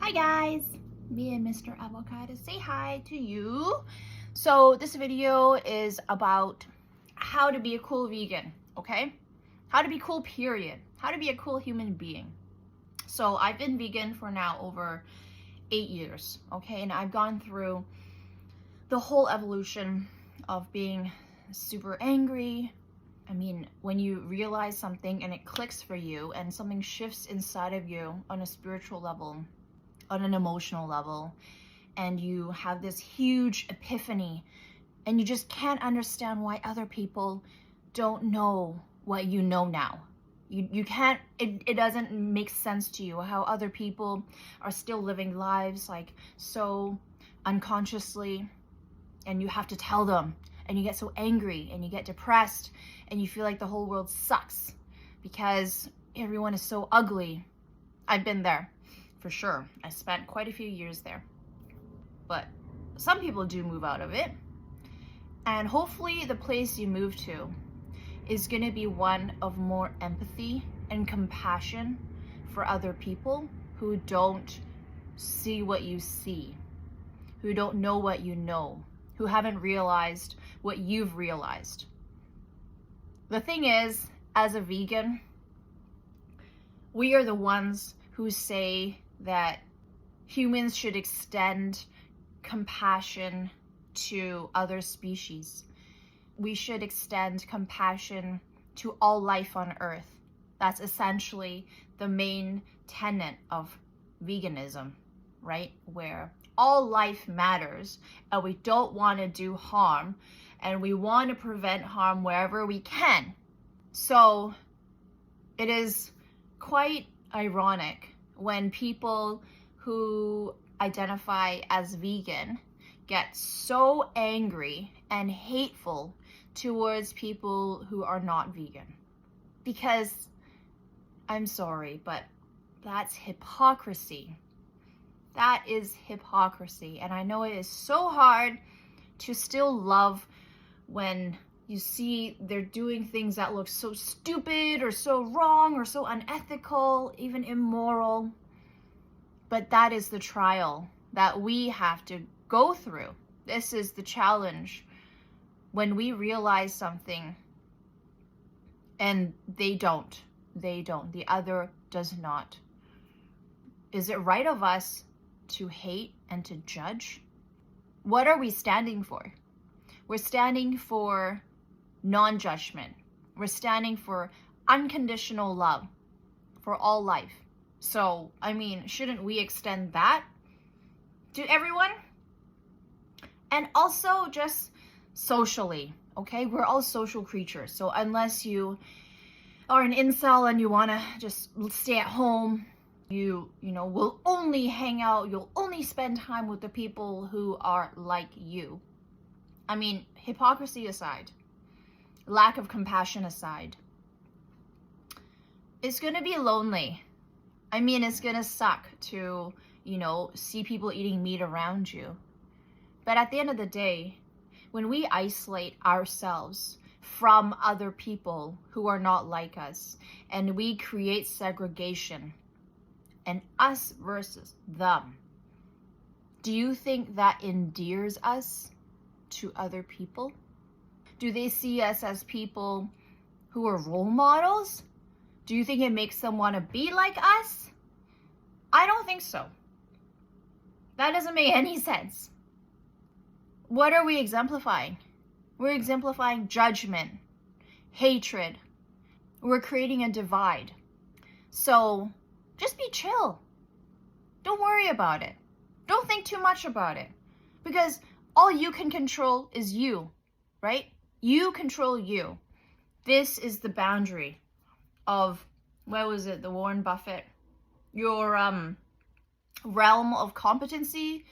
Hi guys, me and Mr. Avocado say hi to you. So this video is about how to be a cool vegan, okay? How to be cool, period. How to be a cool human being. So I've been vegan for now over 8 years, okay? And I've gone through the whole evolution of being super angry. I mean, when you realize something and it clicks for you and something shifts inside of you on a spiritual level, on an emotional level, and you have this huge epiphany and you just can't understand why other people don't know what you know now. You can't, it doesn't make sense to you how other people are still living lives like so unconsciously, and you have to tell them, and you get so angry and you get depressed and you feel like the whole world sucks because everyone is so ugly. I've been there for sure. I spent quite a few years there, but some people do move out of it, and hopefully the place you move to is going to be one of more empathy and compassion for other people who don't see what you see, who don't know what you know, who haven't realized what you've realized. The thing is, as a vegan, we are the ones who say that humans should extend compassion to other species. We should extend compassion to all life on earth. That's essentially the main tenet of veganism, right? Where all life matters and we don't want to do harm and we want to prevent harm wherever we can. So it is quite ironic when people who identify as vegan get so angry and hateful towards people who are not vegan. Because, I'm sorry, but that's hypocrisy. That is hypocrisy. And I know it is so hard to still love when you see they're doing things that look so stupid or so wrong or so unethical, even immoral. But that is the trial that we have to go through. This is the challenge. When we realize something and they don't, the other does not. Is it right of us to hate and to judge? What are we standing for? We're standing for non-judgment. We're standing for unconditional love for all life. So, I mean, shouldn't we extend that to everyone? And also just socially, okay? We're all social creatures. So unless you are an incel and you want to just stay at home, you will only hang out, you'll only spend time with the people who are like you. I mean, hypocrisy aside, lack of compassion aside, it's going to be lonely. I mean, it's going to suck to, see people eating meat around you. But at the end of the day, when we isolate ourselves from other people who are not like us, and we create segregation, and us versus them, do you think that endears us to other people? Do they see us as people who are role models? Do you think it makes them want to be like us? I don't think so. That doesn't make any sense. What are we exemplifying? We're exemplifying judgment, hatred. We're creating a divide. So just be chill. Don't worry about it. Don't think too much about it. Because all you can control is you, right? You control you. This is the boundary of, what was it, the Warren Buffett? Your realm of competency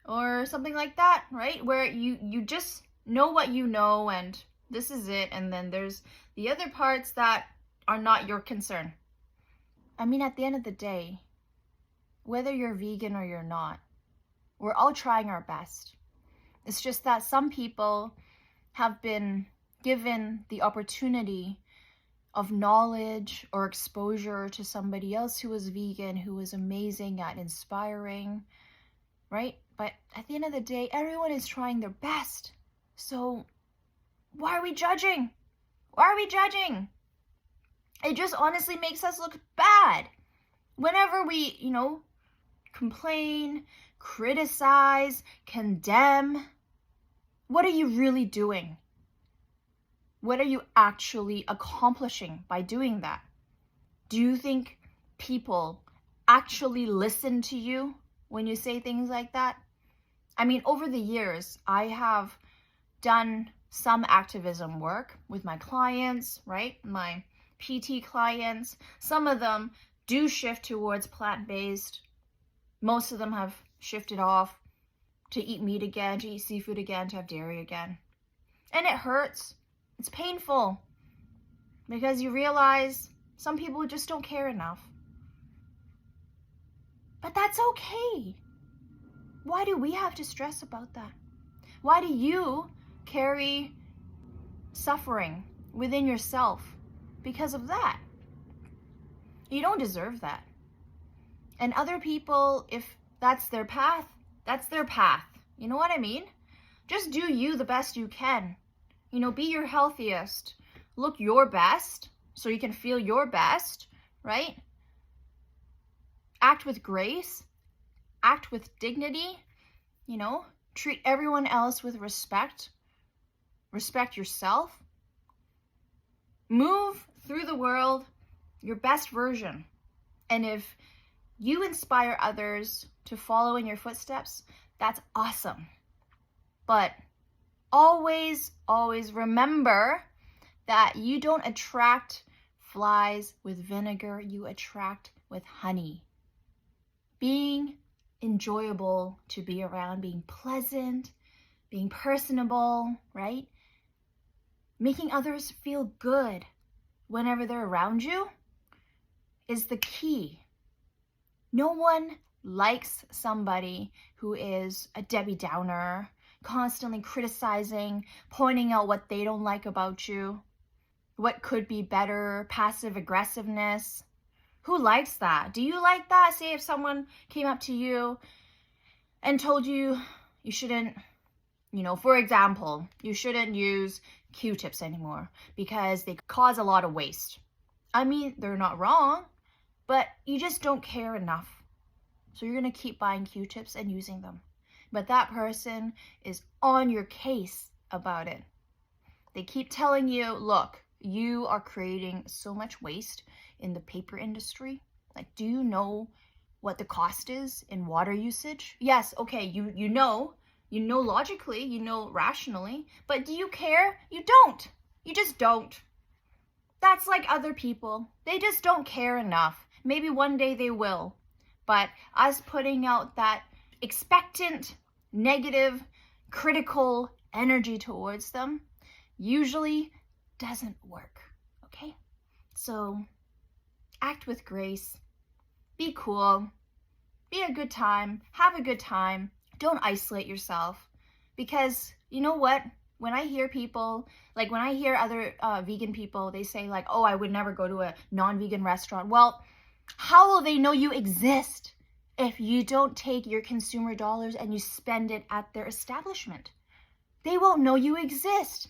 or something like that, right? Where you just know what you know and this is it. And then there's the other parts that are not your concern. I mean, at the end of the day, whether you're vegan or you're not, we're all trying our best. It's just that some people have been given the opportunity of knowledge or exposure to somebody else who was vegan, who was amazing at inspiring, right? But at the end of the day, everyone is trying their best. So why are we judging? Why are we judging? It just honestly makes us look bad. Whenever we, complain, criticize, condemn, what are you really doing? What are you actually accomplishing by doing that? Do you think people actually listen to you when you say things like that? I mean, over the years, I have done some activism work with my clients, right? My PT clients. Some of them do shift towards plant-based. Most of them have shifted off to eat meat again, to eat seafood again, to have dairy again. And it hurts. It's painful because you realize some people just don't care enough. But that's okay. Why do we have to stress about that? Why do you carry suffering within yourself because of that? You don't deserve that. And other people, if that's their path, that's their path. You know what I mean? Just do you the best you can. Be your healthiest. Look your best so you can feel your best, right? Act with grace. Act with dignity. Treat everyone else with respect. Respect yourself. Move through the world your best version. And if you inspire others to follow in your footsteps, that's awesome. But always, always remember that you don't attract flies with vinegar, you attract with honey. Being enjoyable to be around, being pleasant, being personable, right? Making others feel good whenever they're around you is the key. No one likes somebody who is a Debbie Downer, constantly criticizing, pointing out what they don't like about you, what could be better, passive aggressiveness. Who likes that? Do you like that? Say if someone came up to you and told you you shouldn't, for example, you shouldn't use Q-tips anymore because they cause a lot of waste. I mean, they're not wrong, but you just don't care enough. So you're going to keep buying Q-tips and using them. But that person is on your case about it. They keep telling you, look, you are creating so much waste in the paper industry. Like, do you know what the cost is in water usage? Yes, okay, you know logically, you know rationally, but do you care? You don't. You just don't. That's like other people. They just don't care enough. Maybe one day they will. But us putting out that expectant, negative, critical energy towards them usually doesn't work, okay? So act with grace, be cool, be a good time, have a good time. Don't isolate yourself, because you know what? When I hear people, like when I hear other vegan people, they say like, oh, I would never go to a non-vegan restaurant. Well, how will they know you exist if you don't take your consumer dollars and you spend it at their establishment? They won't know you exist.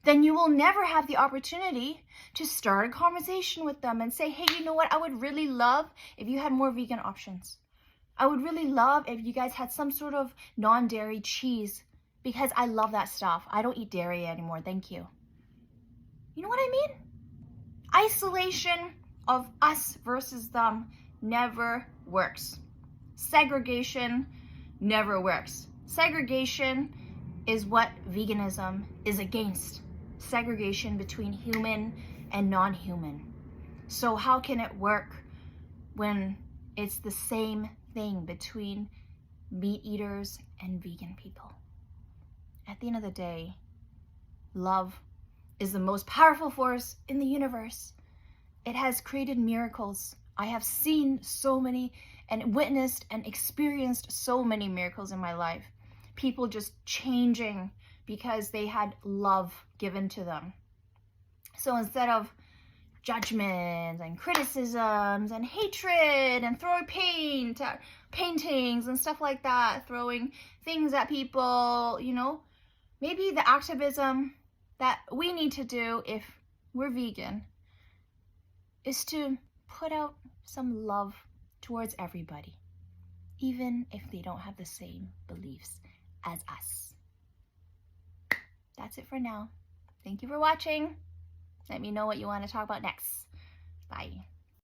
Then you will never have the opportunity to start a conversation with them and say, hey, you know what? I would really love if you had more vegan options. I would really love if you guys had some sort of non-dairy cheese, because I love that stuff. I don't eat dairy anymore. Thank you. You know what I mean? Isolation of us versus them never works. Segregation never works. Segregation is what veganism is against. Segregation between human and non-human. So how can it work when it's the same thing between meat eaters and vegan people? At the end of the day, love is the most powerful force in the universe. It has created miracles. I have seen so many and witnessed and experienced so many miracles in my life. People just changing because they had love given to them. So instead of judgments and criticisms and hatred and throwing paint at paintings and stuff like that, throwing things at people, you know. Maybe the activism that we need to do if we're vegan is to put out some love towards everybody, even if they don't have the same beliefs as us. That's it for now. Thank you for watching. Let me know what you want to talk about next. Bye.